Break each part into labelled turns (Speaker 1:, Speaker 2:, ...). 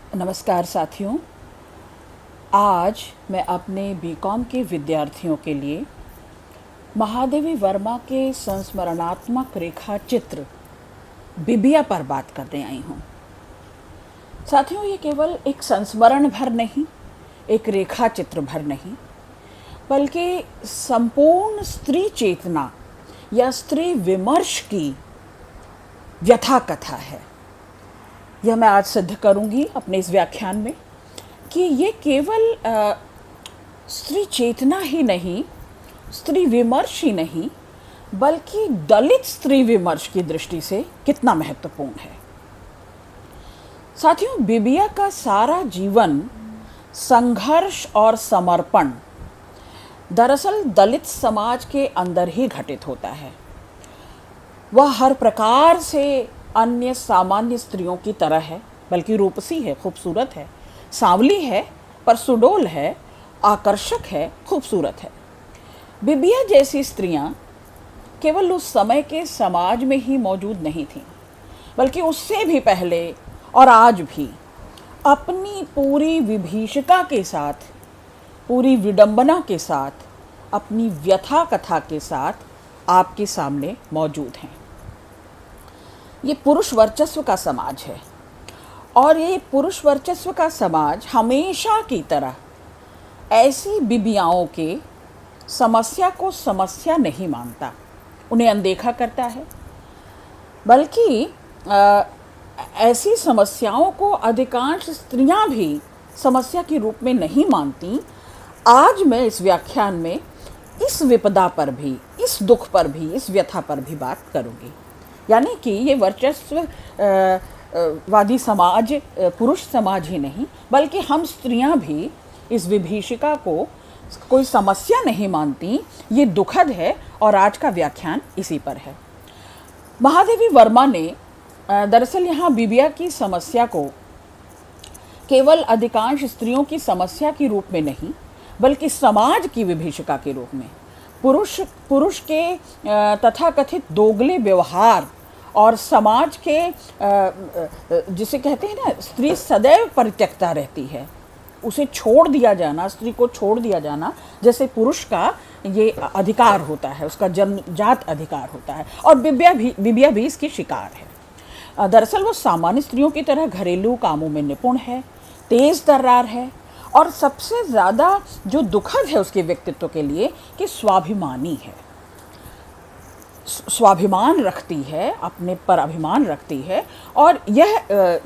Speaker 1: नमस्कार साथियों। आज मैं अपने बीकॉम के विद्यार्थियों के लिए महादेवी वर्मा के संस्मरणात्मक रेखा चित्र बिबिया पर बात करने आई हूँ। साथियों, ये केवल एक संस्मरण भर नहीं, एक रेखा चित्र भर नहीं, बल्कि संपूर्ण स्त्री चेतना या स्त्री विमर्श की व्यथा कथा है। यह मैं आज सिद्ध करूंगी अपने इस व्याख्यान में कि ये केवल स्त्री चेतना ही नहीं, स्त्री विमर्श ही नहीं, बल्कि दलित स्त्री विमर्श की दृष्टि से कितना महत्वपूर्ण है। साथियों, बिबिया का सारा जीवन संघर्ष और समर्पण दरअसल दलित समाज के अंदर ही घटित होता है। वह हर प्रकार से अन्य सामान्य स्त्रियों की तरह है, बल्कि रूपसी है, खूबसूरत है, सांवली है, पर सुडौल है, आकर्षक है, खूबसूरत है। बिबिया जैसी स्त्रियां केवल उस समय के समाज में ही मौजूद नहीं थीं, बल्कि उससे भी पहले और आज भी अपनी पूरी विभीषिका के साथ, पूरी विडंबना के साथ, अपनी व्यथा कथा के साथ आपके सामने मौजूद हैं। ये पुरुष वर्चस्व का समाज है और ये पुरुष वर्चस्व का समाज हमेशा की तरह ऐसी बिबियाओं के समस्या को समस्या नहीं मानता, उन्हें अनदेखा करता है, बल्कि ऐसी समस्याओं को अधिकांश स्त्रियां भी समस्या के रूप में नहीं मानती। आज मैं इस व्याख्यान में इस विपदा पर भी, इस दुख पर भी, इस व्यथा पर भी बात करूंगी। यानी कि ये वर्चस्व वादी समाज पुरुष समाज ही नहीं, बल्कि हम स्त्रियां भी इस विभीषिका को कोई समस्या नहीं मानती। ये दुखद है और आज का व्याख्यान इसी पर है। महादेवी वर्मा ने दरअसल यहाँ बिबिया की समस्या को केवल अधिकांश स्त्रियों की समस्या के रूप में नहीं, बल्कि समाज की विभीषिका के रूप में, पुरुष के तथाकथित दोगले व्यवहार और समाज के जिसे कहते हैं ना, स्त्री सदैव परित्यक्ता रहती है, उसे छोड़ दिया जाना, स्त्री को छोड़ दिया जाना जैसे पुरुष का ये अधिकार होता है, उसका जन्मजात अधिकार होता है। और बिबिया भी इसकी शिकार है। दरअसल वो सामान्य स्त्रियों की तरह घरेलू कामों में निपुण है, तेज तर्रार है, और सबसे ज़्यादा जो दुखद है उसके व्यक्तित्व के लिए कि स्वाभिमानी है, स्वाभिमान रखती है, अपने पर अभिमान रखती है। और यह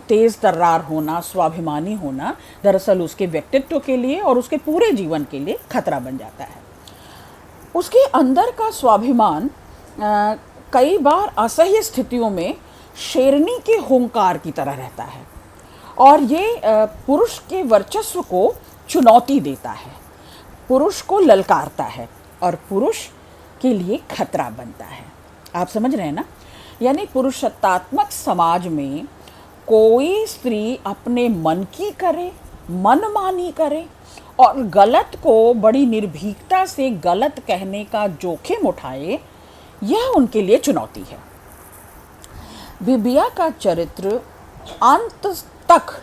Speaker 1: तेज़ तर्रार होना, स्वाभिमानी होना दरअसल उसके व्यक्तित्व के लिए और उसके पूरे जीवन के लिए खतरा बन जाता है। उसके अंदर का स्वाभिमान कई बार असह्य स्थितियों में शेरनी के हुंकार की तरह रहता है और ये पुरुष के वर्चस्व को चुनौती देता है, पुरुष को ललकारता है और पुरुष के लिए खतरा बनता है। आप समझ रहे हैं ना? यानी पुरुषत्वात्मक समाज में कोई स्त्री अपने मन की करे, मनमानी करे और गलत को बड़ी निर्भीकता से गलत कहने का जोखिम उठाए, यह उनके लिए चुनौती है। बिबिया का चरित्र अंत तक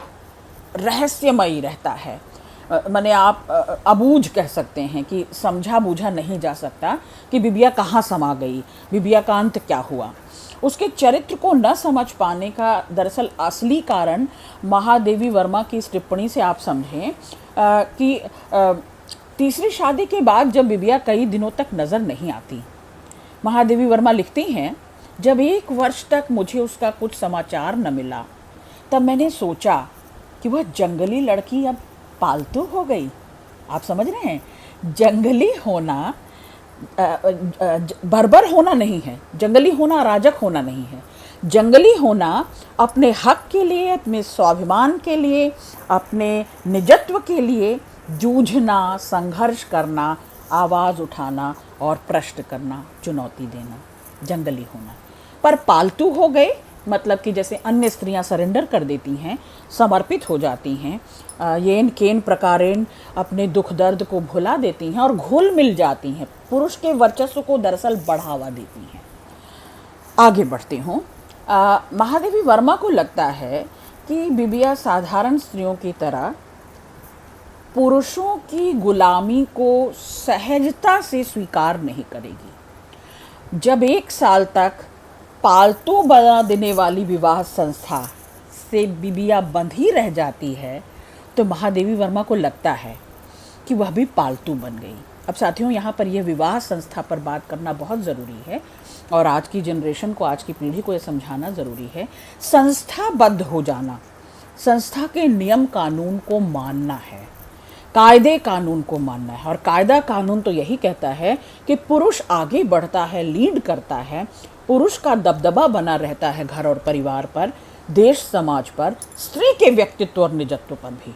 Speaker 1: रहस्यमयी रहता है। माने आप अबूझ कह सकते हैं कि समझा बूझा नहीं जा सकता कि बिबिया कहाँ समा गई, बिबिया का अंत क्या हुआ। उसके चरित्र को न समझ पाने का दरअसल असली कारण महादेवी वर्मा की इस टिप्पणी से आप समझें कि तीसरी शादी के बाद जब बिबिया कई दिनों तक नज़र नहीं आती, महादेवी वर्मा लिखती हैं, जब 1 वर्ष तक मुझे उसका कुछ समाचार न मिला, तब मैंने सोचा कि वह जंगली लड़की अब पालतू हो गई। आप समझ रहे हैं? जंगली होना बर्बर होना नहीं है, जंगली होना अराजक होना नहीं है। जंगली होना अपने हक के लिए, अपने स्वाभिमान के लिए, अपने निजत्व के लिए जूझना, संघर्ष करना, आवाज़ उठाना और प्रश्न करना, चुनौती देना, जंगली होना। पर पालतू हो गए मतलब कि जैसे अन्य स्त्रियां सरेंडर कर देती हैं, समर्पित हो जाती हैं, येन केन प्रकारेण अपने दुख दर्द को भुला देती हैं और घुल मिल जाती हैं, पुरुष के वर्चस्व को दरअसल बढ़ावा देती हैं। आगे बढ़ती हूँ। महादेवी वर्मा को लगता है कि बिबिया साधारण स्त्रियों की तरह पुरुषों की गुलामी को सहजता से स्वीकार नहीं करेगी। जब 1 साल तक पालतू बना देने वाली विवाह संस्था से बिबिया बंधी रह जाती है तो महादेवी वर्मा को लगता है कि वह भी पालतू बन गई। अब साथियों, यहाँ पर यह विवाह संस्था पर बात करना बहुत ज़रूरी है और आज की जनरेशन को, आज की पीढ़ी को यह समझाना ज़रूरी है। संस्थाबद्ध हो जाना, संस्था के नियम कानून को मानना है, कायदे कानून को मानना है। और कायदा कानून तो यही कहता है कि पुरुष आगे बढ़ता है, लीड करता है, पुरुष का दबदबा बना रहता है घर और परिवार पर, देश समाज पर, स्त्री के व्यक्तित्व और निजत्व पर भी,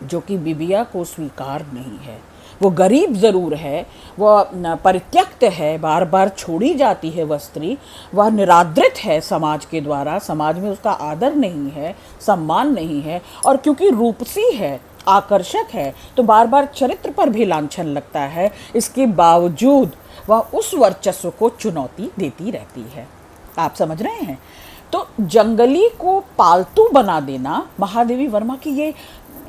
Speaker 1: जो कि बिबिया को स्वीकार नहीं है। वो गरीब ज़रूर है, वह परित्यक्त है, बार बार छोड़ी जाती है वह स्त्री, वह निरादृत है समाज के द्वारा, समाज में उसका आदर नहीं है, सम्मान नहीं है, और क्योंकि रूपसी है, आकर्षक है, तो बार बार चरित्र पर भी लांछन लगता है। इसके बावजूद वह उस वर्चस्व को चुनौती देती रहती है। आप समझ रहे हैं? तो जंगली को पालतू बना देना महादेवी वर्मा की ये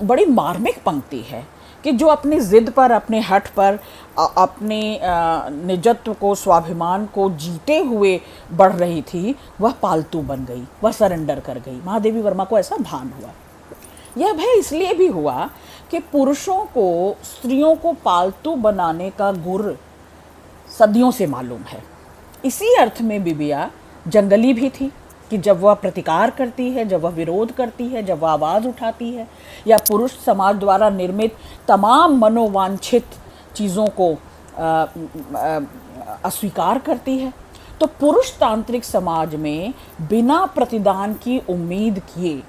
Speaker 1: बड़ी मार्मिक पंक्ति है कि जो अपनी ज़िद पर, अपने हठ पर, अपने निजत्व को, स्वाभिमान को जीते हुए बढ़ रही थी, वह पालतू बन गई, वह सरेंडर कर गई। महादेवी वर्मा को ऐसा भान हुआ। यह भय इसलिए भी हुआ कि पुरुषों को स्त्रियों को पालतू बनाने का गुर सदियों से मालूम है। इसी अर्थ में बिबिया जंगली भी थी कि जब वह प्रतिकार करती है, जब वह विरोध करती है, जब वह आवाज़ उठाती है या पुरुष समाज द्वारा निर्मित तमाम मनोवांछित चीज़ों को अस्वीकार करती है, तो पुरुष तांत्रिक समाज में बिना प्रतिदान की उम्मीद किए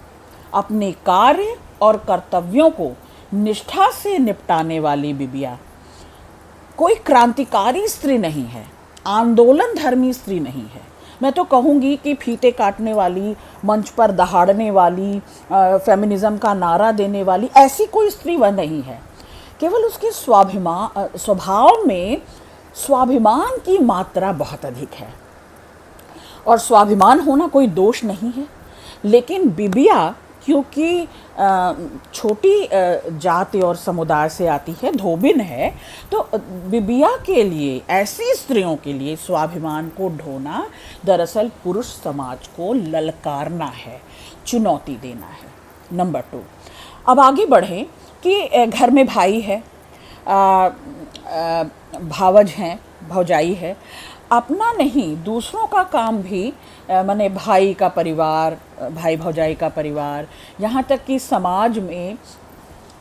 Speaker 1: अपने कार्य और कर्तव्यों को निष्ठा से निपटाने वाली बिबिया कोई क्रांतिकारी स्त्री नहीं है, आंदोलन धर्मी स्त्री नहीं है। मैं तो कहूँगी कि फीते काटने वाली, मंच पर दहाड़ने वाली, फेमिनिज्म का नारा देने वाली ऐसी कोई स्त्री वह नहीं है। केवल उसके स्वभाव में स्वाभिमान की मात्रा बहुत अधिक है, और स्वाभिमान होना कोई दोष नहीं है। लेकिन बिबिया क्योंकि छोटी जाति और समुदाय से आती है, धोबिन है, तो बिबिया के लिए, ऐसी स्त्रियों के लिए स्वाभिमान को ढोना दरअसल पुरुष समाज को ललकारना है, चुनौती देना है। नंबर 2, अब आगे बढ़ें कि घर में भाई है, भावज हैं, भौजाई है, अपना नहीं दूसरों का काम भी, माने भाई का परिवार, भाई भौजाई का परिवार, यहाँ तक कि समाज में,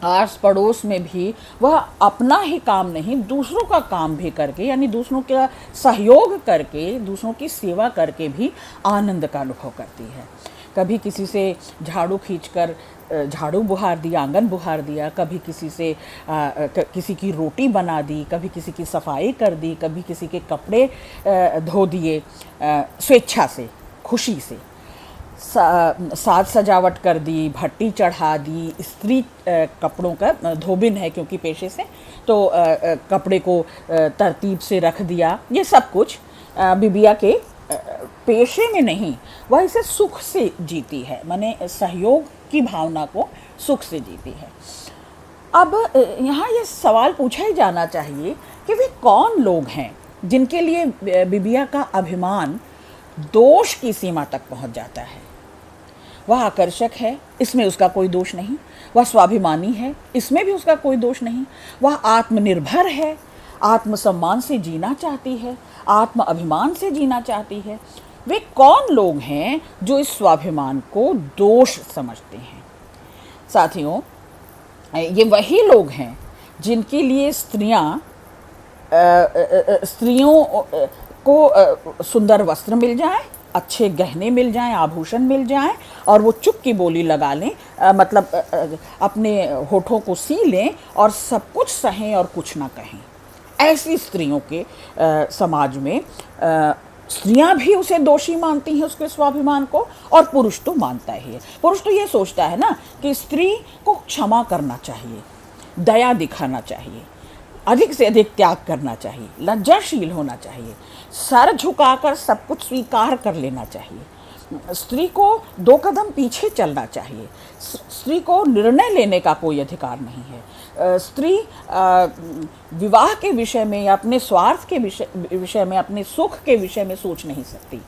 Speaker 1: आस पड़ोस में भी वह अपना ही काम नहीं, दूसरों का काम भी करके, यानी दूसरों का सहयोग करके, दूसरों की सेवा करके भी आनंद का अनुभव करती है। कभी किसी से झाड़ू खींचकर झाड़ू बुहार दिया, आंगन बुहार दिया, कभी किसी से किसी की रोटी बना दी, कभी किसी की सफाई कर दी, कभी किसी के कपड़े धो दिए, स्वेच्छा से, खुशी से, साज सजावट कर दी, भट्टी चढ़ा दी। स्त्री कपड़ों का धोबिन है क्योंकि पेशे से, तो कपड़े को तरतीब से रख दिया। ये सब कुछ बिबिया के पेशे में नहीं, वह इसे सुख से जीती है, माने सहयोग की भावना को सुख से जीती है। अब यहाँ ये सवाल पूछा ही जाना चाहिए कि वे कौन लोग हैं जिनके लिए बिबिया का अभिमान दोष की सीमा तक पहुँच जाता है। वह आकर्षक है, इसमें उसका कोई दोष नहीं। वह स्वाभिमानी है, इसमें भी उसका कोई दोष नहीं। वह आत्मनिर्भर है, आत्मसम्मान से जीना चाहती है, आत्म अभिमान से जीना चाहती है। वे कौन लोग हैं जो इस स्वाभिमान को दोष समझते हैं? साथियों, ये वही लोग हैं जिनके लिए स्त्रियों को सुंदर वस्त्र मिल जाए, अच्छे गहने मिल जाएं, आभूषण मिल जाएं, और वो चुप की बोली लगा लें, मतलब अपने होठों को सी लें और सब कुछ सहें और कुछ ना कहें। ऐसी स्त्रियों के समाज में स्त्रियां भी उसे दोषी मानती हैं, उसके स्वाभिमान को, और पुरुष तो मानता ही है। पुरुष तो ये सोचता है ना कि स्त्री को क्षमा करना चाहिए, दया दिखाना चाहिए, अधिक से अधिक त्याग करना चाहिए, लज्जाशील होना चाहिए, सर झुकाकर सब कुछ स्वीकार कर लेना चाहिए। स्त्री को 2 कदम पीछे चलना चाहिए। स्त्री को निर्णय लेने का कोई अधिकार नहीं है। स्त्री विवाह के विषय में या अपने स्वार्थ के विषय में, अपने सुख के विषय में सोच नहीं सकती,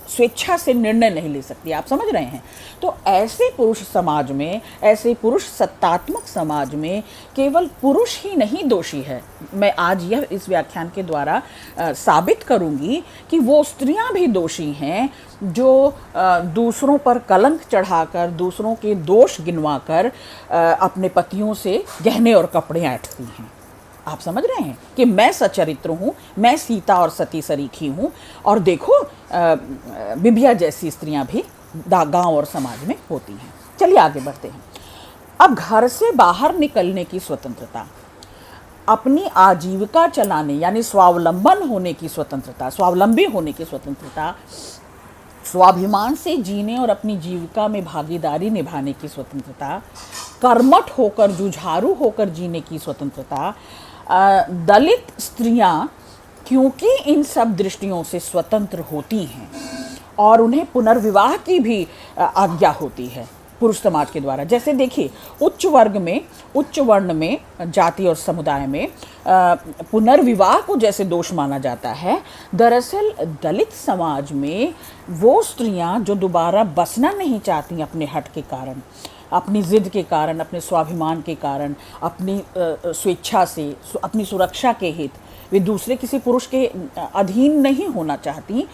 Speaker 1: स्वेच्छा से निर्णय नहीं ले सकती। आप समझ रहे हैं? तो ऐसे पुरुष समाज में, ऐसे पुरुष सत्तात्मक समाज में केवल पुरुष ही नहीं दोषी है। मैं आज यह इस व्याख्यान के द्वारा साबित करूंगी कि वो स्त्रियां भी दोषी हैं जो दूसरों पर कलंक चढ़ाकर, दूसरों के दोष गिनवाकर अपने पतियों से गहने और कपड़े ऐंठती हैं। आप समझ रहे हैं कि मैं सचरित्र हूँ, मैं सीता और सती सरीखी हूँ, और देखो बिबिया जैसी स्त्रियां भी गांव और समाज में होती हैं। चलिए आगे बढ़ते हैं। अब घर से बाहर निकलने की स्वतंत्रता, अपनी आजीविका चलाने यानी स्वावलंबन होने की स्वतंत्रता, स्वावलंबी होने की स्वतंत्रता, स्वाभिमान से जीने और अपनी जीविका में भागीदारी निभाने की स्वतंत्रता, कर्मठ होकर, जुझारू होकर जीने की स्वतंत्रता, दलित स्त्रियां क्योंकि इन सब दृष्टियों से स्वतंत्र होती हैं और उन्हें पुनर्विवाह की भी आज्ञा होती है पुरुष समाज के द्वारा। जैसे देखिए, उच्च वर्ग में, उच्च वर्ण में, जाति और समुदाय में पुनर्विवाह को जैसे दोष माना जाता है, दरअसल दलित समाज में वो स्त्रियां जो दोबारा बसना नहीं चाहती अपने हट के कारण, अपनी ज़िद के कारण, अपने स्वाभिमान के कारण, अपनी स्वेच्छा से, अपनी सुरक्षा के हित वे दूसरे किसी पुरुष के अधीन नहीं होना चाहती,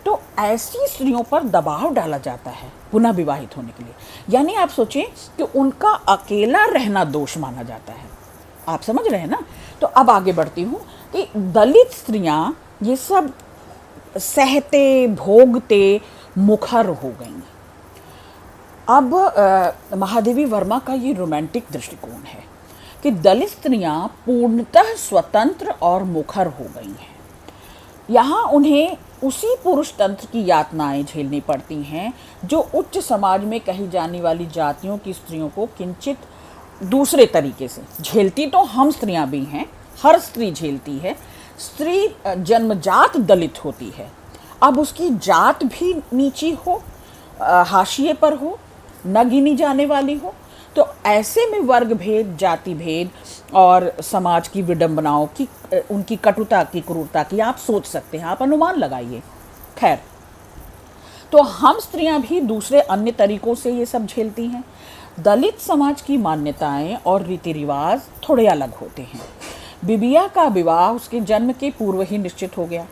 Speaker 1: तो ऐसी स्त्रियों पर दबाव डाला जाता है पुनः विवाहित होने के लिए। यानी आप सोचें कि उनका अकेला रहना दोष माना जाता है। आप समझ रहे हैं ना? तो अब आगे बढ़ती हूँ कि दलित स्त्रियां ये सब सहते भोगते मुखर हो गई। अब महादेवी वर्मा का ये रोमांटिक दृष्टिकोण है कि दलित स्त्रियां पूर्णतः स्वतंत्र और मुखर हो गई हैं। यहाँ उन्हें उसी पुरुष तंत्र की यातनाएं झेलनी पड़ती हैं जो उच्च समाज में कही जाने वाली जातियों की स्त्रियों को किंचित दूसरे तरीके से झेलती। तो हम स्त्रियां भी हैं, हर स्त्री झेलती है। स्त्री जन्मजात दलित होती है, अब उसकी जात भी नीची हो, हाशिए पर हो, न गिनी जाने वाली हो, तो ऐसे में वर्ग भेद, जाति भेद और समाज की विडंबनाओं की, उनकी कटुता की, क्रूरता की आप सोच सकते हैं, आप अनुमान लगाइए। खैर, तो हम स्त्रियां भी दूसरे अन्य तरीकों से ये सब झेलती हैं। दलित समाज की मान्यताएं और रीति रिवाज थोड़े अलग होते हैं। बिबिया का विवाह उसके जन्म के पूर्व ही निश्चित हो गया।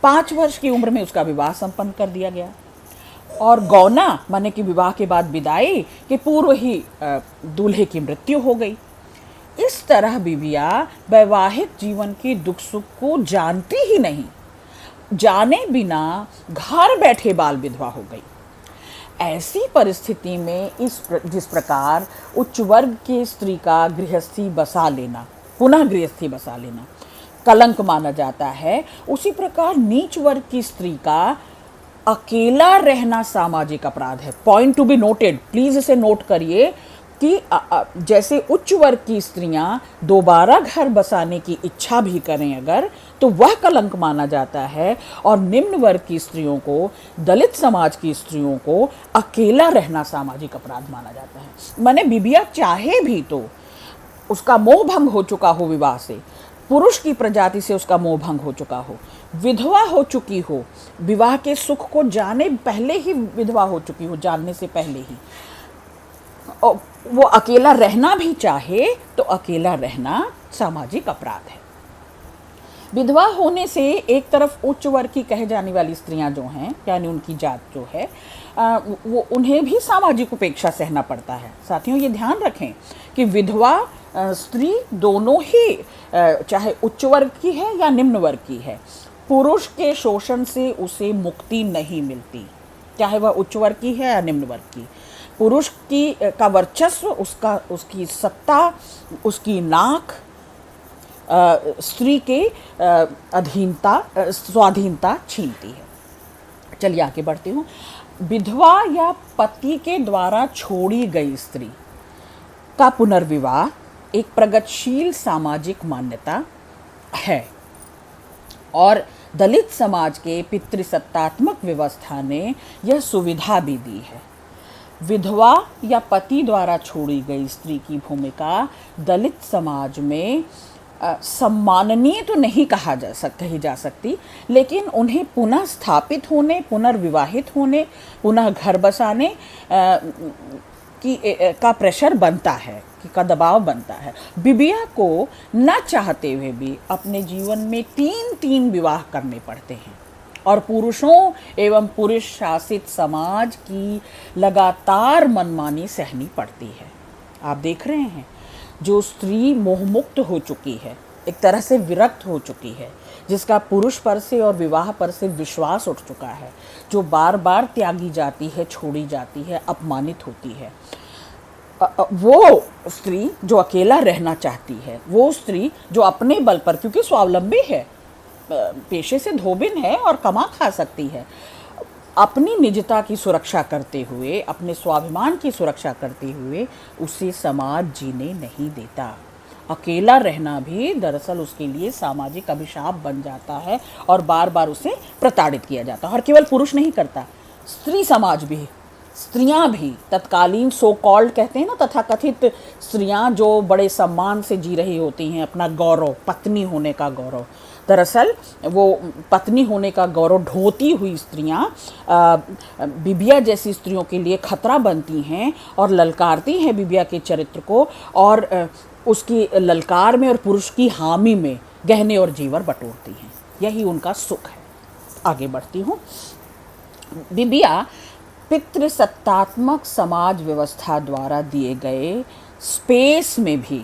Speaker 1: 5 वर्ष की उम्र में उसका विवाह संपन्न कर दिया गया और गौना माने कि विवाह के बाद विदाई के पूर्व ही दूल्हे की मृत्यु हो गई। इस तरह बिबिया वैवाहिक जीवन के दुख सुख को जानती ही नहीं, जाने बिना घर बैठे बाल विधवा हो गई। ऐसी परिस्थिति में जिस प्रकार उच्च वर्ग की स्त्री का गृहस्थी बसा लेना, पुनः गृहस्थी बसा लेना कलंक माना जाता है, उसी प्रकार नीच वर्ग की स्त्री का अकेला रहना सामाजिक अपराध है। Point to be noted, please इसे नोट करिए कि जैसे उच्च वर्ग की स्त्रियां दोबारा घर बसाने की इच्छा भी करें अगर, तो वह कलंक माना जाता है, और निम्न वर्ग की स्त्रियों को, दलित समाज की स्त्रियों को अकेला रहना सामाजिक अपराध माना जाता है। माने बिबिया चाहे भी तो उसका मोह भंग हो चुका हो, विवाह से, पुरुष की प्रजाति से उसका मोह भंग हो चुका हो, विधवा हो चुकी हो, विवाह के सुख को जाने पहले ही विधवा हो चुकी हो, जानने से पहले ही, और वो अकेला रहना भी चाहे तो अकेला रहना सामाजिक अपराध है। विधवा होने से एक तरफ उच्च वर्ग की कहे जाने वाली स्त्रियां जो हैं, यानी उनकी जात जो है, वो उन्हें भी सामाजिक उपेक्षा सहना पड़ता है। साथियों, ये ध्यान रखें कि विधवा स्त्री दोनों ही, चाहे उच्च वर्ग की है या निम्न वर्ग की है, पुरुष के शोषण से उसे मुक्ति नहीं मिलती, चाहे वह उच्च वर्ग की है या निम्न वर्ग की। पुरुष की का वर्चस्व, उसकी सत्ता, उसकी नाक स्त्री के स्वाधीनता छीनती है। चलिए आगे बढ़ती हूँ। विधवा या पति के द्वारा छोड़ी गई स्त्री का पुनर्विवाह एक प्रगतिशील सामाजिक मान्यता है, और दलित समाज के पितृसत्तात्मक व्यवस्था ने यह सुविधा भी दी है। विधवा या पति द्वारा छोड़ी गई स्त्री की भूमिका दलित समाज में सम्माननीय तो नहीं कही जा सकती, लेकिन उन्हें पुनः स्थापित होने, पुनर्विवाहित होने, पुनः घर बसाने का प्रेशर बनता है, का दबाव बनता है। बिबिया को न चाहते हुए भी अपने जीवन में 3 विवाह करने पड़ते हैं और पुरुषों एवं पुरुष शासित समाज की लगातार मनमानी सहनी पड़ती है। आप देख रहे हैं, जो स्त्री मोहमुक्त हो चुकी है, एक तरह से विरक्त हो चुकी है, जिसका पुरुष पर से और विवाह पर से विश्वास उठ चुका है, जो बार बार त्यागी जाती है, छोड़ी जाती है, अपमानित होती है, वो स्त्री जो अकेला रहना चाहती है, वो स्त्री जो अपने बल पर, क्योंकि स्वावलंबी है, पेशे से धोबिन है और कमा खा सकती है, अपनी निजता की सुरक्षा करते हुए, अपने स्वाभिमान की सुरक्षा करते हुए उसे समाज जीने नहीं देता। अकेला रहना भी दरअसल उसके लिए सामाजिक अभिशाप बन जाता है और बार बार उसे प्रताड़ित किया जाता है। और केवल पुरुष नहीं करता, स्त्री समाज भी, स्त्रियां भी, तत्कालीन सो कॉल्ड कहते हैं ना, तथाकथित स्त्रियां जो बड़े सम्मान से जी रही होती हैं अपना गौरव, पत्नी होने का गौरव, दरअसल वो पत्नी होने का गौरव ढोती हुई स्त्रियां बिबिया जैसी स्त्रियों के लिए खतरा बनती हैं और ललकारती हैं बिबिया के चरित्र को, और उसकी ललकार में और पुरुष की हामी में गहने और जेवर बटोरती हैं। यही उनका सुख है। आगे बढ़ती हूँ। बिबिया पितृसत्तात्मक समाज व्यवस्था द्वारा दिए गए स्पेस में भी,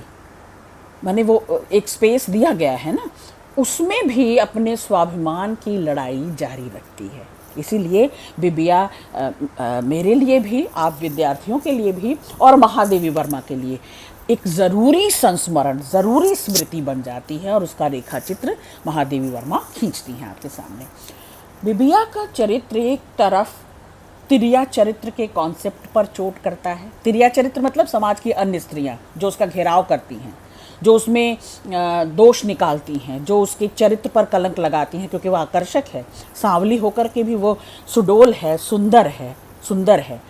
Speaker 1: माने वो एक स्पेस दिया गया है ना, उसमें भी अपने स्वाभिमान की लड़ाई जारी रखती है। इसीलिए बिबिया मेरे लिए भी, आप विद्यार्थियों के लिए भी और महादेवी वर्मा के लिए एक ज़रूरी संस्मरण, ज़रूरी स्मृति बन जाती है और उसका रेखा चित्र महादेवी वर्मा खींचती हैं आपके सामने। बिबिया का चरित्र एक तरफ तिरिया चरित्र के कॉन्सेप्ट पर चोट करता है। तिरिया चरित्र मतलब समाज की अन्य स्त्रियां जो उसका घेराव करती हैं, जो उसमें दोष निकालती हैं, जो उसके चरित्र पर कलंक लगाती हैं, क्योंकि वह आकर्षक है, सांवली होकर के भी वो सुडोल है, सुंदर है,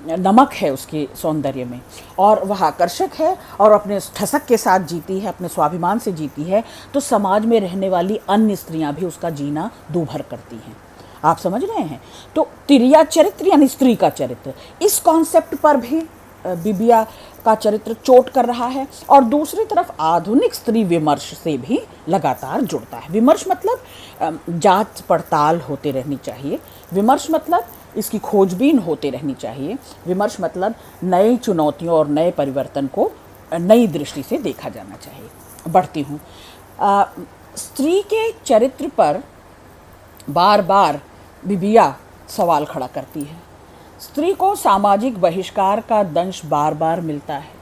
Speaker 1: नमक है उसके सौंदर्य में, और वह आकर्षक है और अपने ठसक के साथ जीती है, अपने स्वाभिमान से जीती है, तो समाज में रहने वाली अन्य स्त्रियां भी उसका जीना दूभर करती हैं। आप समझ रहे हैं? तो तिरिया चरित्र यानी स्त्री का चरित्र, इस कॉन्सेप्ट पर भी बिबिया का चरित्र चोट कर रहा है, और दूसरी तरफ आधुनिक स्त्री विमर्श से भी लगातार जुड़ता है। विमर्श मतलब जांच पड़ताल होते रहनी चाहिए, विमर्श मतलब इसकी खोजबीन होते रहनी चाहिए, विमर्श मतलब नई चुनौतियों और नए परिवर्तन को नई दृष्टि से देखा जाना चाहिए। बढ़ती हूँ। स्त्री के चरित्र पर बार बार बिबिया सवाल खड़ा करती है। स्त्री को सामाजिक बहिष्कार का दंश बार बार मिलता है।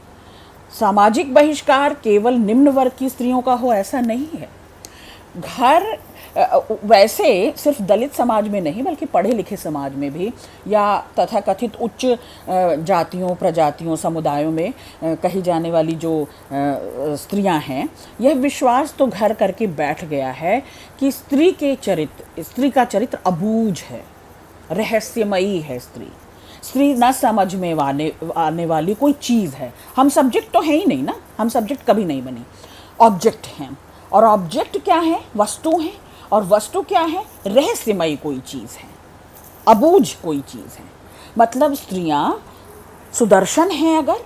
Speaker 1: सामाजिक बहिष्कार केवल निम्न वर्ग की स्त्रियों का हो ऐसा नहीं है। घर वैसे सिर्फ दलित समाज में नहीं, बल्कि पढ़े लिखे समाज में भी, या तथाकथित उच्च जातियों, प्रजातियों, समुदायों में कही जाने वाली जो स्त्रियां हैं, यह विश्वास तो घर करके बैठ गया है कि स्त्री का चरित्र अबूझ है, रहस्यमयी है। स्त्री न समझ में आने वाली कोई चीज़ है। हम सब्जेक्ट तो है ही नहीं ना, हम सब्जेक्ट कभी नहीं बनी, ऑब्जेक्ट हैं। और ऑब्जेक्ट क्या है? वस्तु है। और वस्तु क्या है? रहस्यमयी कोई चीज़ है, अबूझ कोई चीज़ है। मतलब स्त्रियां सुदर्शन हैं अगर,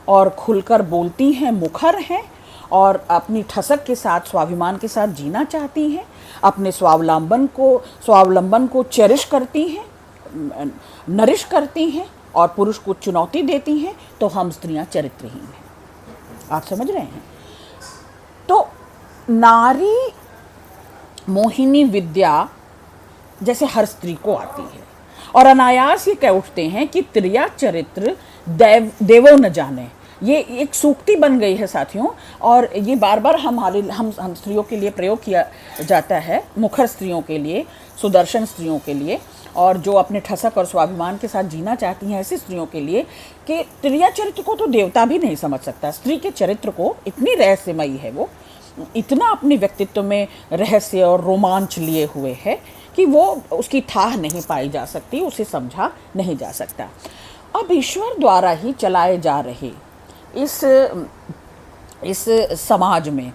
Speaker 1: और खुलकर बोलती हैं, मुखर हैं, और अपनी ठसक के साथ, स्वाभिमान के साथ जीना चाहती हैं, अपने स्वावलंबन को चेरिश करती हैं, नरिश करती हैं और पुरुष को चुनौती देती हैं, तो हम स्त्रियां चरित्रहीन हैं। आप समझ रहे हैं? तो नारी मोहिनी विद्या जैसे हर स्त्री को आती है, और अनायास ये कह उठते हैं कि तिरिया चरित्र देवो न जाने। ये एक सूक्ति बन गई है साथियों, और ये बार बार हम स्त्रियों के लिए प्रयोग किया जाता है, मुखर स्त्रियों के लिए, सुदर्शन स्त्रियों के लिए, और जो अपने ठसक और स्वाभिमान के साथ जीना चाहती हैं ऐसी स्त्रियों के लिए, कि तिरिया चरित्र को तो देवता भी नहीं समझ सकता। स्त्री के चरित्र को, इतनी रहस्यमयी है वो, इतना अपने व्यक्तित्व में रहस्य और रोमांच लिए हुए है कि वो उसकी थाह नहीं पाई जा सकती, उसे समझा नहीं जा सकता। अब ईश्वर द्वारा ही चलाए जा रहे इस समाज में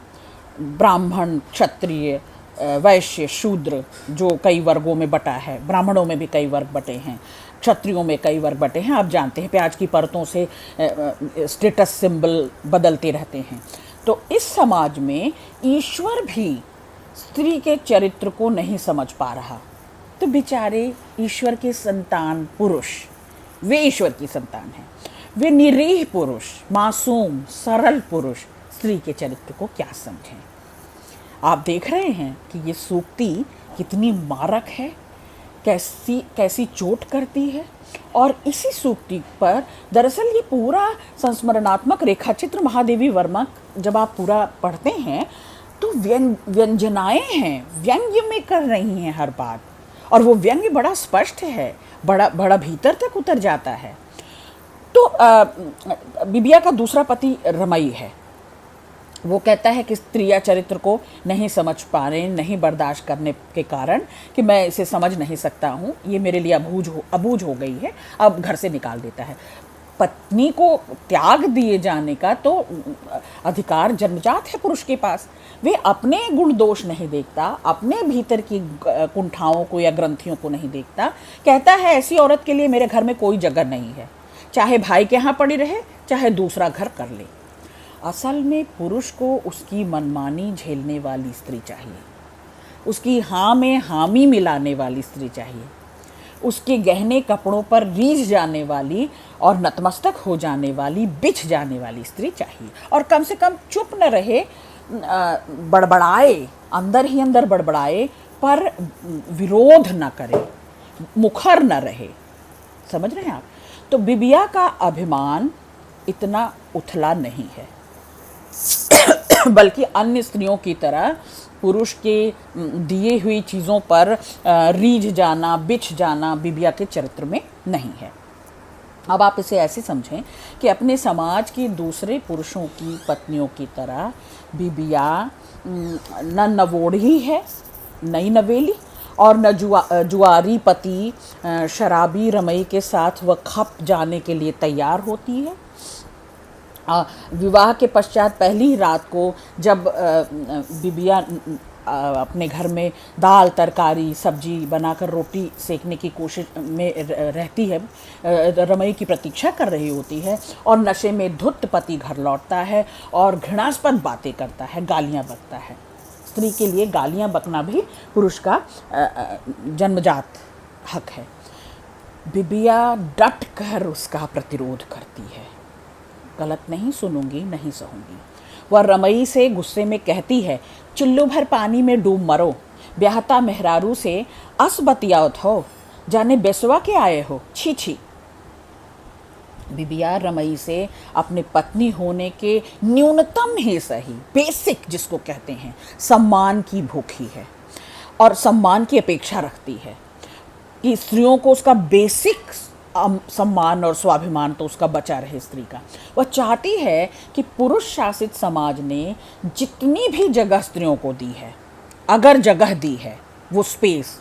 Speaker 1: ब्राह्मण, क्षत्रिय, वैश्य, शूद्र जो कई वर्गों में बटा है, ब्राह्मणों में भी कई वर्ग बटे हैं, क्षत्रियों में कई वर्ग बटे हैं। आप जानते हैं प्याज की परतों से स्टेटस सिंबल बदलते रहते हैं। तो इस समाज में ईश्वर भी स्त्री के चरित्र को नहीं समझ पा रहा। तो बेचारे ईश्वर के संतान पुरुष, वे ईश्वर की संतान हैं, वे निरीह पुरुष, मासूम सरल पुरुष स्त्री के चरित्र को क्या समझें। आप देख रहे हैं कि ये सूक्ति कितनी मारक है, कैसी चोट करती है। और इसी सूक्ति पर दरअसल ये पूरा संस्मरणात्मक रेखाचित्र महादेवी वर्मा जब आप पूरा पढ़ते हैं तो व्यंजनाएं हैं, व्यंग्य में कर रही हैं हर बात, और वो व्यंग्य बड़ा स्पष्ट है, बड़ा भीतर तक उतर जाता है। तो बिबिया का दूसरा पति रमई है। वो कहता है कि स्त्रिया चरित्र को नहीं समझ पा रहे, नहीं बर्दाश्त करने के कारण कि मैं इसे समझ नहीं सकता हूँ, ये मेरे लिए अबूझ हो गई है, अब घर से निकाल देता है। पत्नी को त्याग दिए जाने का तो अधिकार जन्मजात है पुरुष के पास। वे अपने गुण दोष नहीं देखता, अपने भीतर की कुंठाओं को या ग्रंथियों को नहीं देखता। कहता है ऐसी औरत के लिए मेरे घर में कोई जगह नहीं है, चाहे भाई के यहाँ पड़ी रहे, चाहे दूसरा घर कर ले। असल में पुरुष को उसकी मनमानी झेलने वाली स्त्री चाहिए, उसकी हाँ में हामी मिलाने वाली स्त्री चाहिए, उसके गहने कपड़ों पर रीझ जाने वाली और नतमस्तक हो जाने वाली, बिछ जाने वाली स्त्री चाहिए। और कम से कम चुप न रहे, बड़बड़ाए, अंदर ही अंदर बड़बड़ाए, पर विरोध न करे, मुखर न रहे। समझ रहे हैं आप? तो बिबिया का अभिमान इतना उथला नहीं है, बल्कि अन्य स्त्रियों की तरह पुरुष के दिए हुई चीज़ों पर रीझ जाना, बिछ जाना बिबिया के चरित्र में नहीं है। अब आप इसे ऐसे समझें कि अपने समाज के दूसरे पुरुषों की पत्नियों की तरह बिबिया न नवोढ़ी है, नई नवेली, और न जुआरी पति शराबी रमई के साथ वह खप जाने के लिए तैयार होती है। विवाह के पश्चात पहली रात को जब बिबिया अपने घर में दाल, तरकारी, सब्जी बनाकर रोटी सेकने की कोशिश में रहती है, रमई की प्रतीक्षा कर रही होती है, और नशे में धुत पति घर लौटता है और घृणास्पद बातें करता है, गालियाँ बकता है। स्त्री के लिए गालियाँ बकना भी पुरुष का जन्मजात हक है। बिबिया डट कर उसका प्रतिरोध करती है। गलत नहीं सुनूंगी, नहीं सहूंगी। वह रमई से गुस्से में कहती है, चुल्लू भर पानी में डूब मरो, ब्याहता मेहरारू से अस बतियावत हो, जाने बेसवा के आए हो, छी छी। बिबिया रमई से अपने पत्नी होने के न्यूनतम ही सही, बेसिक जिसको कहते हैं, सम्मान की भूखी है और सम्मान की अपेक्षा रखती है कि स्त्रियों को उसका बेसिक सम्मान और स्वाभिमान तो उसका बचा रहे स्त्री का। वह चाहती है कि पुरुष शासित समाज ने जितनी भी जगह स्त्रियों को दी है, अगर जगह दी है, वो स्पेस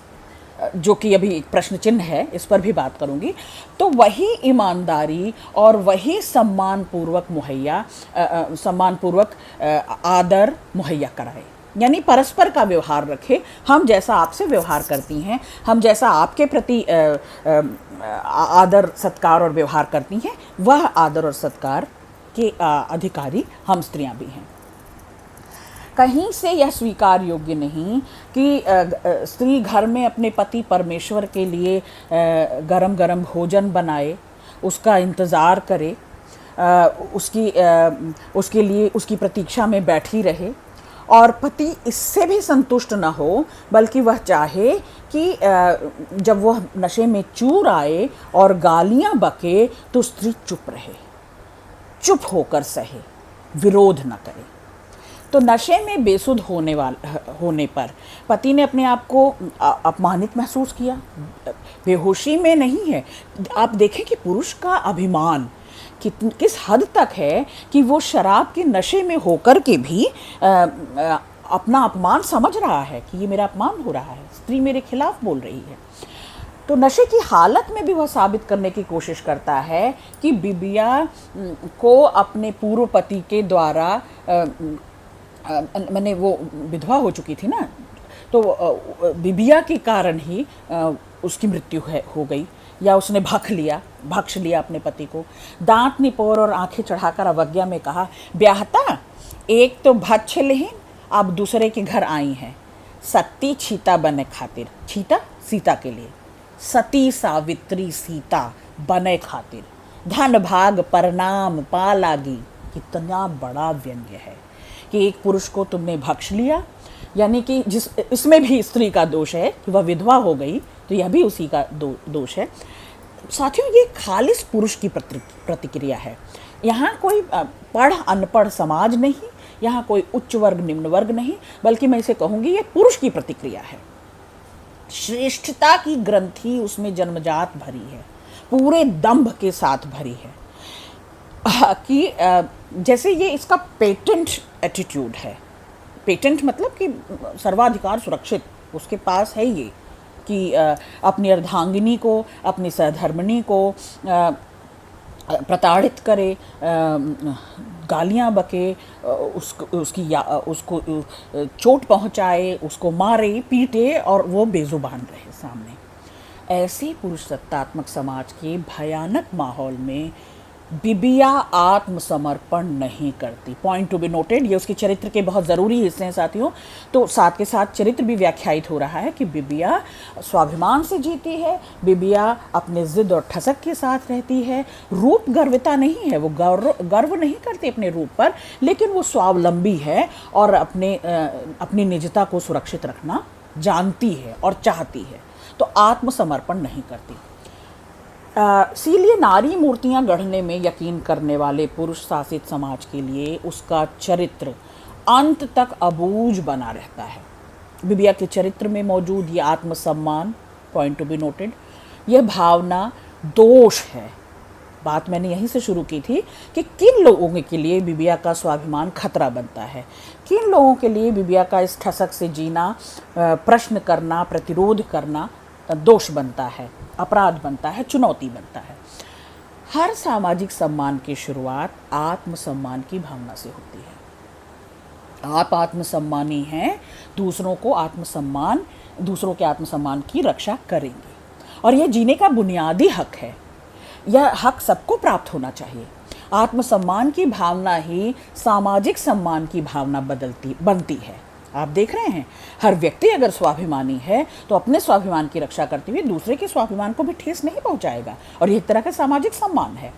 Speaker 1: जो कि अभी एक प्रश्न चिन्ह है, इस पर भी बात करूंगी, तो वही ईमानदारी और वही सम्मानपूर्वक आदर मुहैया कराए, यानी परस्पर का व्यवहार रखे। हम जैसा आपसे व्यवहार करती हैं, हम जैसा आपके प्रति आदर सत्कार और व्यवहार करती हैं, वह आदर और सत्कार के अधिकारी हम स्त्रियां भी हैं। कहीं से यह स्वीकार योग्य नहीं कि स्त्री घर में अपने पति परमेश्वर के लिए गरम गरम भोजन बनाए, उसका इंतज़ार करे, उसके लिए उसकी प्रतीक्षा में बैठी रहे, और पति इससे भी संतुष्ट न हो, बल्कि वह चाहे कि जब वह नशे में चूर आए और गालियां बके तो स्त्री चुप रहे, चुप होकर सहे, विरोध न करे। तो नशे में बेसुध होने पर पति ने अपने आप को अपमानित महसूस किया। बेहोशी में नहीं है। आप देखें कि पुरुष का अभिमान किस हद तक है कि वो शराब के नशे में होकर के भी अपना अपमान समझ रहा है कि ये मेरा अपमान हो रहा है, स्त्री मेरे खिलाफ बोल रही है। तो नशे की हालत में भी वह साबित करने की कोशिश करता है कि बिबिया को अपने पूर्व पति के द्वारा मैंने वो विधवा हो चुकी थी ना, तो बिबिया के कारण ही उसकी मृत्यु हो गई, या उसने भक्ष लिया अपने पति को। दांत निपोर और आंखें चढ़ाकर अवज्ञा में कहा, ब्याहता एक तो भक्षलहीन, आप दूसरे के घर आई हैं, सती छीता बने खातिर। छीता सीता के लिए, सती सावित्री सीता बने खातिर, धन भाग परिणाम पा लागी। कितना बड़ा व्यंग्य है कि एक पुरुष को तुमने भक्ष लिया, यानी कि इसमें भी स्त्री का दोष है कि वह विधवा हो गई, तो यह भी उसी का दोष है। साथियों, ये खालिस पुरुष की प्रतिक्रिया है। यहाँ कोई पढ़ अनपढ़ समाज नहीं, यहाँ कोई उच्च वर्ग निम्न वर्ग नहीं, बल्कि मैं इसे कहूँगी ये पुरुष की प्रतिक्रिया है। श्रेष्ठता की ग्रंथि उसमें जन्मजात भरी है, पूरे दंभ के साथ भरी है कि जैसे ये इसका पेटेंट एटीट्यूड है। पेटेंट मतलब कि सर्वाधिकार सुरक्षित उसके पास है ये, कि अपनी अर्धांगिनी को, अपनी सहधर्मिणी को प्रताड़ित करे, गालियाँ बके, उसको चोट पहुँचाए, उसको मारे पीटे और वो बेजुबान रहे सामने। ऐसे पुरुष सत्तात्मक समाज के भयानक माहौल में बिबिया आत्मसमर्पण नहीं करती। पॉइंट टू बी नोटेड, ये उसके चरित्र के बहुत ज़रूरी हिस्से हैं साथियों। तो साथ के साथ चरित्र भी व्याख्यायित हो रहा है कि बिबिया स्वाभिमान से जीती है, बिबिया अपने जिद और ठसक के साथ रहती है। रूप गर्विता नहीं है, वो गर्व नहीं करती अपने रूप पर, लेकिन वो स्वावलंबी है और अपनी निजता को सुरक्षित रखना जानती है और चाहती है, तो आत्मसमर्पण नहीं करती। इसीलिए नारी मूर्तियां गढ़ने में यकीन करने वाले पुरुष शासित समाज के लिए उसका चरित्र अंत तक अबूझ बना रहता है। बिबिया के चरित्र में मौजूद ये आत्मसम्मान, पॉइंट टू बी नोटेड, यह भावना दोष है। बात मैंने यहीं से शुरू की थी कि किन लोगों के लिए बिबिया का स्वाभिमान खतरा बनता है, किन लोगों के लिए बिबिया का इस ठसक से जीना, प्रश्न करना, प्रतिरोध करना दोष बनता है, अपराध बनता है, चुनौती बनता है। हर सामाजिक सम्मान की शुरुआत आत्मसम्मान की भावना से होती है। आप आत्मसम्मानी हैं, दूसरों के आत्मसम्मान की रक्षा करेंगे, और यह जीने का बुनियादी हक है। यह हक सबको प्राप्त होना चाहिए। आत्मसम्मान की भावना ही सामाजिक सम्मान की भावना बनती है। आप देख रहे हैं, हर व्यक्ति अगर स्वाभिमानी है तो अपने स्वाभिमान की रक्षा करते हुए दूसरे के स्वाभिमान को भी ठेस नहीं पहुंचाएगा, और यह एक तरह का सामाजिक सम्मान है।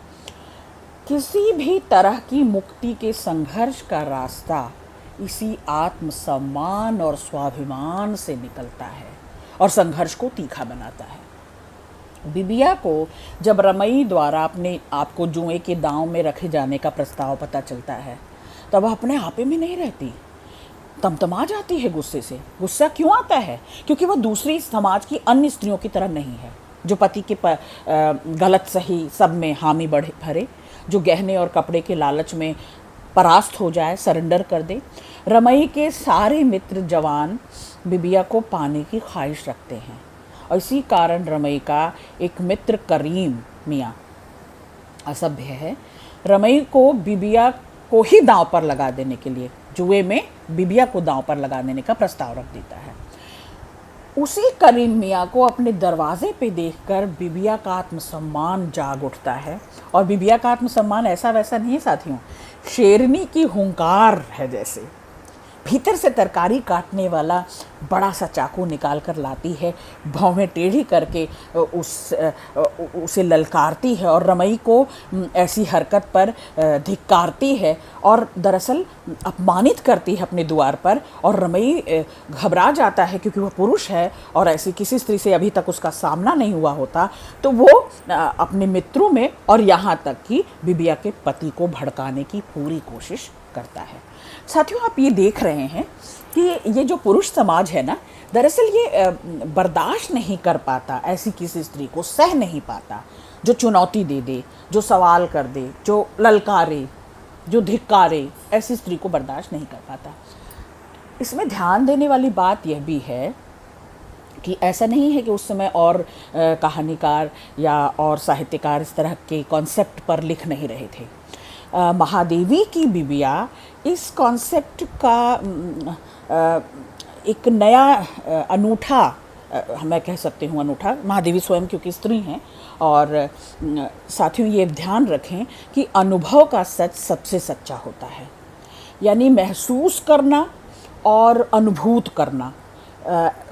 Speaker 1: किसी भी तरह की मुक्ति के संघर्ष का रास्ता इसी आत्मसम्मान और स्वाभिमान से निकलता है और संघर्ष को तीखा बनाता है। बिबिया को जब रमई द्वारा अपने आप को जुए के दांव में रखे जाने का प्रस्ताव पता चलता है, तब वह अपने आपे में नहीं रहती, तमतमा जाती है गुस्से से। गुस्सा क्यों आता है? क्योंकि वह दूसरी समाज की अन्य स्त्रियों की तरह नहीं है, जो पति के गलत सही सब में हामी भरे, जो गहने और कपड़े के लालच में परास्त हो जाए, सरेंडर कर दे। रमई के सारे मित्र जवान बिबिया को पाने की ख्वाहिश रखते हैं, और इसी कारण रमई का एक मित्र करीम मियाँ असभ्य है। रमई को बिबिया को ही दांव पर लगा देने के लिए, जुए में बिबिया को दांव पर लगा देने का प्रस्ताव रख देता है। उसी करीम मियाँ को अपने दरवाजे पे देखकर बिबिया का आत्मसम्मान जाग उठता है, और बिबिया का आत्मसम्मान ऐसा वैसा नहीं साथियों, शेरनी की हुंकार है। जैसे भीतर से तरकारी काटने वाला बड़ा सा चाकू निकाल कर लाती है, भौवें टेढ़ी करके उसे ललकारती है और रमई को ऐसी हरकत पर धिक्कारती है और दरअसल अपमानित करती है अपने द्वार पर। और रमई घबरा जाता है क्योंकि वह पुरुष है और ऐसी किसी स्त्री से अभी तक उसका सामना नहीं हुआ होता। तो वो अपने मित्रों में और यहाँ तक कि बिबिया के पति को भड़काने की पूरी कोशिश करता है। साथियों, आप ये देख रहे हैं कि ये जो पुरुष समाज है ना, दरअसल ये बर्दाश्त नहीं कर पाता ऐसी किसी स्त्री को, सह नहीं पाता जो चुनौती दे दे, जो सवाल कर दे, जो ललकारे, जो धिक्कारे, ऐसी स्त्री को बर्दाश्त नहीं कर पाता। इसमें ध्यान देने वाली बात यह भी है कि ऐसा नहीं है कि उस समय और कहानीकार या और साहित्यकार इस तरह के कॉन्सेप्ट पर लिख नहीं रहे थे। महादेवी की बिबिया इस कॉन्सेप्ट का एक नया अनूठा, मैं कह सकती हूँ अनूठा, महादेवी स्वयं क्योंकि स्त्री हैं। और साथियों, ये ध्यान रखें कि अनुभव का सच सबसे सच्चा होता है, यानी महसूस करना और अनुभूत करना,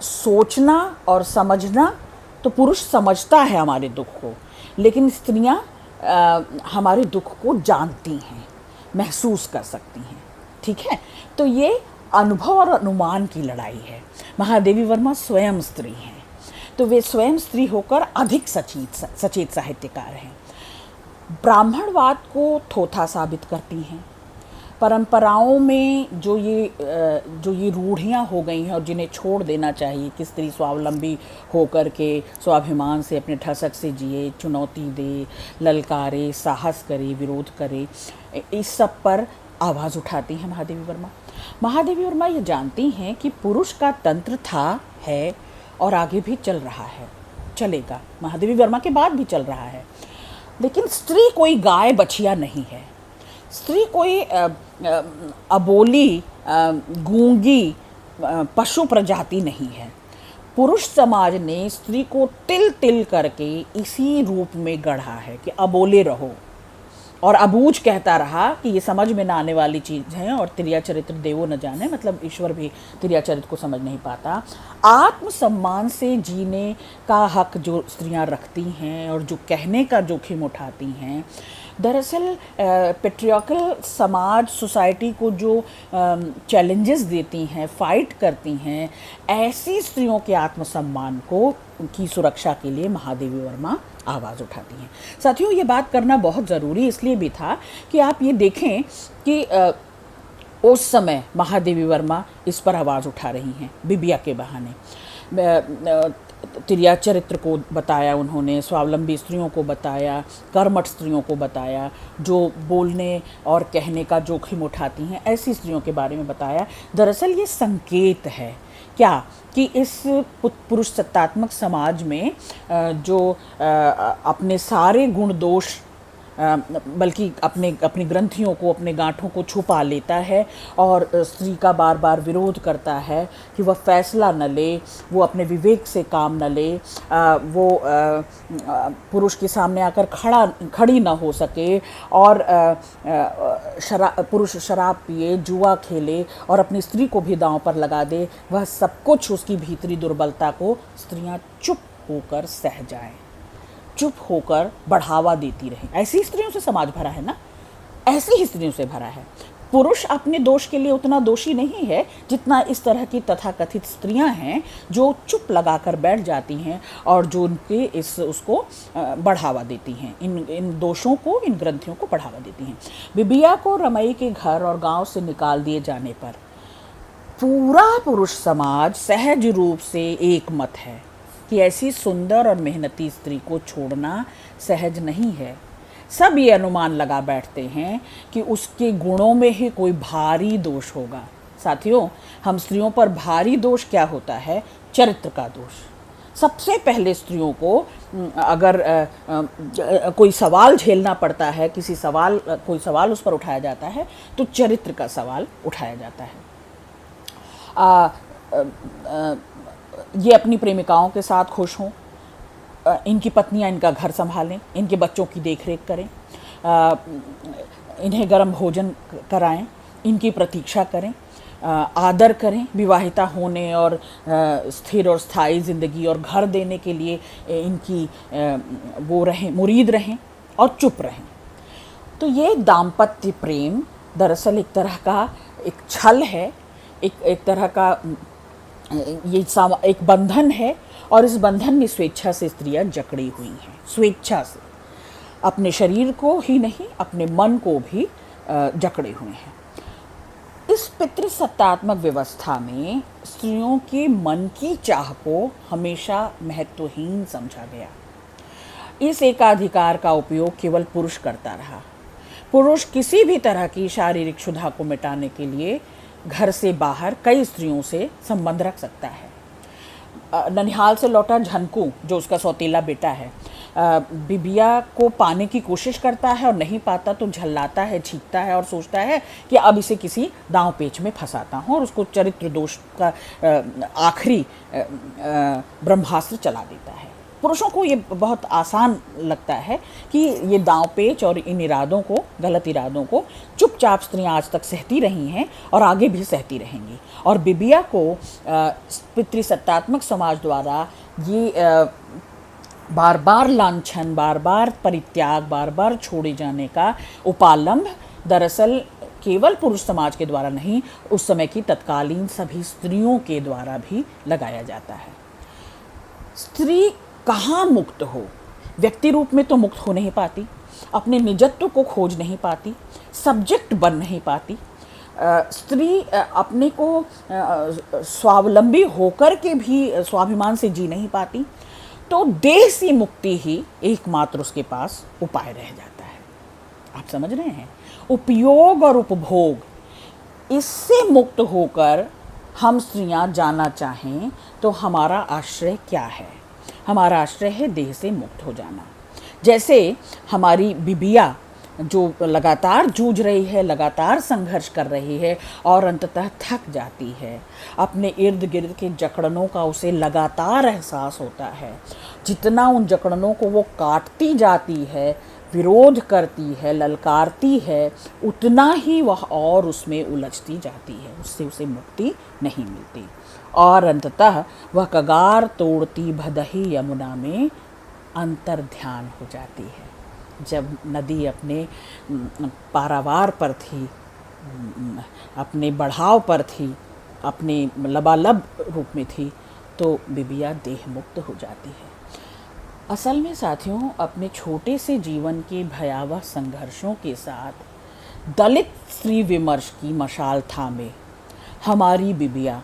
Speaker 1: सोचना और समझना। तो पुरुष समझता है हमारे दुख को, लेकिन स्त्रियां हमारे दुख को जानती हैं, महसूस कर सकती हैं। ठीक है, तो ये अनुभव और अनुमान की लड़ाई है। महादेवी वर्मा स्वयं स्त्री हैं, तो वे स्वयं स्त्री होकर अधिक सचेत साहित्यकार हैं। ब्राह्मणवाद को थोथा साबित करती हैं। परंपराओं में जो ये रूढ़ियाँ हो गई हैं और जिन्हें छोड़ देना चाहिए कि स्त्री स्वावलंबी होकर के स्वाभिमान से अपने ठसक से जिए, चुनौती दे, ललकारे, साहस करे, विरोध करे, इस सब पर आवाज़ उठाती हैं महादेवी वर्मा। महादेवी वर्मा ये जानती हैं कि पुरुष का तंत्र था, है और आगे भी चल रहा है, चलेगा, महादेवी वर्मा के बाद भी चल रहा है। लेकिन स्त्री कोई गाय बछिया नहीं है, स्त्री कोई अबोली, गूंगी पशु प्रजाति नहीं है। पुरुष समाज ने स्त्री को तिल तिल करके इसी रूप में गढ़ा है कि अबोले रहो, और अबूझ कहता रहा कि ये समझ में ना आने वाली चीज़ है, और तिरिया चरित्र देवो न जाने, मतलब ईश्वर भी तिरिया चरित्र को समझ नहीं पाता। आत्मसम्मान से जीने का हक जो स्त्रियां रखती हैं और जो कहने का जोखिम उठाती हैं, दरअसल पेट्रियार्कल समाज सोसाइटी को जो चैलेंजेस देती हैं, फाइट करती हैं, ऐसी स्त्रियों के आत्मसम्मान को की सुरक्षा के लिए महादेवी वर्मा आवाज़ उठाती हैं। साथियों, ये बात करना बहुत ज़रूरी इसलिए भी था कि आप ये देखें कि उस समय महादेवी वर्मा इस पर आवाज़ उठा रही हैं बिबिया के बहाने। तिरिया चरित्र को बताया उन्होंने, स्वावलंबी स्त्रियों को बताया, कर्मठ स्त्रियों को बताया, जो बोलने और कहने का जोखिम उठाती हैं, ऐसी स्त्रियों के बारे में बताया। दरअसल ये संकेत है क्या कि इस पुरुष सत्तात्मक समाज में जो अपने सारे गुण दोष, बल्कि अपनी ग्रंथियों को, अपने गांठों को छुपा लेता है और स्त्री का बार बार विरोध करता है कि वह फैसला न ले, वो अपने विवेक से काम न ले, वो पुरुष के सामने आकर खड़ी न हो सके, और पुरुष शराब पिए, जुआ खेले और अपनी स्त्री को भी दांव पर लगा दे, वह सब कुछ, उसकी भीतरी दुर्बलता को स्त्रियां चुप होकर सह जाएं, चुप होकर बढ़ावा देती रहें। ऐसी स्त्रियों से समाज भरा है ना, ऐसी ही स्त्रियों से भरा है। पुरुष अपने दोष के लिए उतना दोषी नहीं है जितना इस तरह की तथाकथित स्त्रियां हैं जो चुप लगाकर बैठ जाती हैं और जो उनके उसको बढ़ावा देती हैं, इन दोषों को, इन ग्रंथियों को बढ़ावा देती हैं। बिबिया को रमई के घर और गांव से निकाल दिए जाने पर पूरा पुरुष समाज सहज रूप से एक मत है कि ऐसी सुंदर और मेहनती स्त्री को छोड़ना सहज नहीं है। सब ये अनुमान लगा बैठते हैं कि उसके गुणों में ही कोई भारी दोष होगा। साथियों, हम स्त्रियों पर भारी दोष क्या होता है? चरित्र का दोष। सबसे पहले स्त्रियों को अगर कोई सवाल झेलना पड़ता है, कोई सवाल उस पर उठाया जाता है, तो चरित्र का सवाल उठाया जाता है। ये अपनी प्रेमिकाओं के साथ खुश हों, इनकी पत्नियां इनका घर संभालें, इनके बच्चों की देखरेख करें, इन्हें गर्म भोजन कराएं, इनकी प्रतीक्षा करें, आदर करें, विवाहिता होने और स्थिर और स्थायी ज़िंदगी और घर देने के लिए इनकी वो रहें, मुरीद रहें और चुप रहें। तो ये दाम्पत्य प्रेम दरअसल एक तरह का एक छल है, एक तरह का ये एक बंधन है, और इस बंधन में स्वेच्छा से स्त्रियां जकड़ी हुई हैं। स्वेच्छा से अपने शरीर को ही नहीं, अपने मन को भी जकड़े हुए हैं। इस पितृसत्तात्मक व्यवस्था में स्त्रियों के मन की चाह को हमेशा महत्वहीन समझा गया। इस एकाधिकार का उपयोग केवल पुरुष करता रहा। पुरुष किसी भी तरह की शारीरिक क्षुधा को मिटाने के लिए घर से बाहर कई स्त्रियों से संबंध रख सकता है। ननिहाल से लौटा झनकू, जो उसका सौतेला बेटा है, बिबिया को पाने की कोशिश करता है और नहीं पाता तो झल्लाता है, छींकता है और सोचता है कि अब इसे किसी दांव पेच में फंसाता हूँ, और उसको चरित्र दोष का आखिरी ब्रह्मास्त्र चला देता है। पुरुषों को ये बहुत आसान लगता है कि ये दांव पेच और इन इरादों को, गलत इरादों को चुपचाप स्त्रियां आज तक सहती रही हैं और आगे भी सहती रहेंगी। और बिबिया को पितृसत्तात्मक समाज द्वारा ये बार बार लांछन, बार बार परित्याग, बार बार छोड़े जाने का उपालंब दरअसल केवल पुरुष समाज के द्वारा नहीं, उस समय की तत्कालीन सभी स्त्रियों के द्वारा भी लगाया जाता है। स्त्री कहाँ मुक्त हो? व्यक्ति रूप में तो मुक्त हो नहीं पाती, अपने निजत्व को खोज नहीं पाती, सब्जेक्ट बन नहीं पाती। स्त्री अपने को स्वावलंबी होकर के भी स्वाभिमान से जी नहीं पाती। तो देह से मुक्ति ही एकमात्र उसके पास उपाय रह जाता है। आप समझ रहे हैं? उपयोग और उपभोग, इससे मुक्त होकर हम स्त्रियां जाना चाहें तो हमारा आश्रय क्या है? हमारा आश्रय है देह से मुक्त हो जाना। जैसे हमारी बिबिया जो लगातार जूझ रही है, लगातार संघर्ष कर रही है और अंततः थक जाती है, अपने इर्द गिर्द के जकड़नों का उसे लगातार एहसास होता है। जितना उन जकड़नों को वो काटती जाती है, विरोध करती है, ललकारती है, उतना ही वह और उसमें उलझती जाती है, उससे उसे मुक्ति नहीं मिलती और अंततः वह कगार तोड़ती भदही यमुना में अंतर्ध्यान हो जाती है। जब नदी अपने पारावार पर थी, अपने बढ़ाव पर थी, अपने लबालब रूप में थी, तो बिबिया देह मुक्त हो जाती है। असल में साथियों, अपने छोटे से जीवन के भयावह संघर्षों के साथ दलित स्त्री विमर्श की मशाल थामे हमारी बिबिया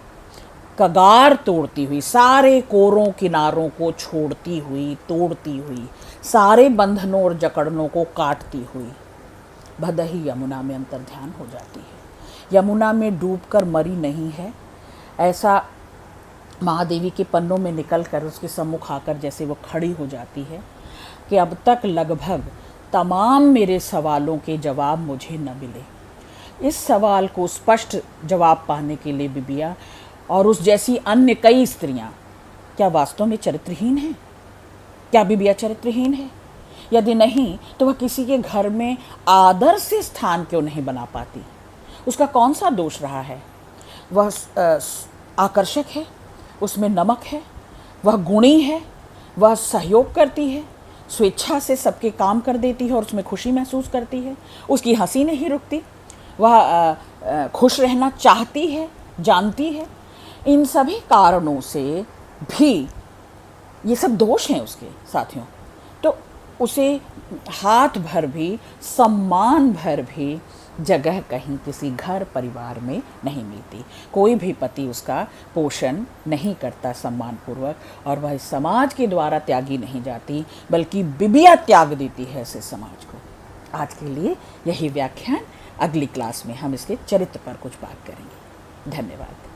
Speaker 1: कगार तोड़ती हुई, सारे कोरों किनारों को छोड़ती हुई, तोड़ती हुई, सारे बंधनों और जकड़नों को काटती हुई भदही यमुना में अंतर्ध्यान हो जाती है। यमुना में डूबकर मरी नहीं है, ऐसा महादेवी के पन्नों में निकलकर उसके सम्मुख आकर जैसे वो खड़ी हो जाती है कि अब तक लगभग तमाम मेरे सवालों के जवाब मुझे न मिले। इस सवाल को स्पष्ट जवाब पाने के लिए बिबिया और उस जैसी अन्य कई स्त्रियां क्या वास्तव में चरित्रहीन हैं? क्या बिबिया चरित्रहीन है? यदि नहीं तो वह किसी के घर में आदर से स्थान क्यों नहीं बना पाती? उसका कौन सा दोष रहा है? वह आकर्षक है, उसमें नमक है, वह गुणी है, वह सहयोग करती है, स्वेच्छा से सबके काम कर देती है और उसमें खुशी महसूस करती है, उसकी हंसी नहीं रुकती, वह खुश रहना चाहती है, जानती है। इन सभी कारणों से भी ये सब दोष हैं उसके साथियों, तो उसे हाथ भर भी, सम्मान भर भी जगह कहीं किसी घर परिवार में नहीं मिलती। कोई भी पति उसका पोषण नहीं करता सम्मानपूर्वक, और वह इस समाज के द्वारा त्यागी नहीं जाती, बल्कि बिबिया त्याग देती है ऐसे समाज को। आज के लिए यही व्याख्यान, अगली क्लास में हम इसके चरित्र पर कुछ बात करेंगे। धन्यवाद।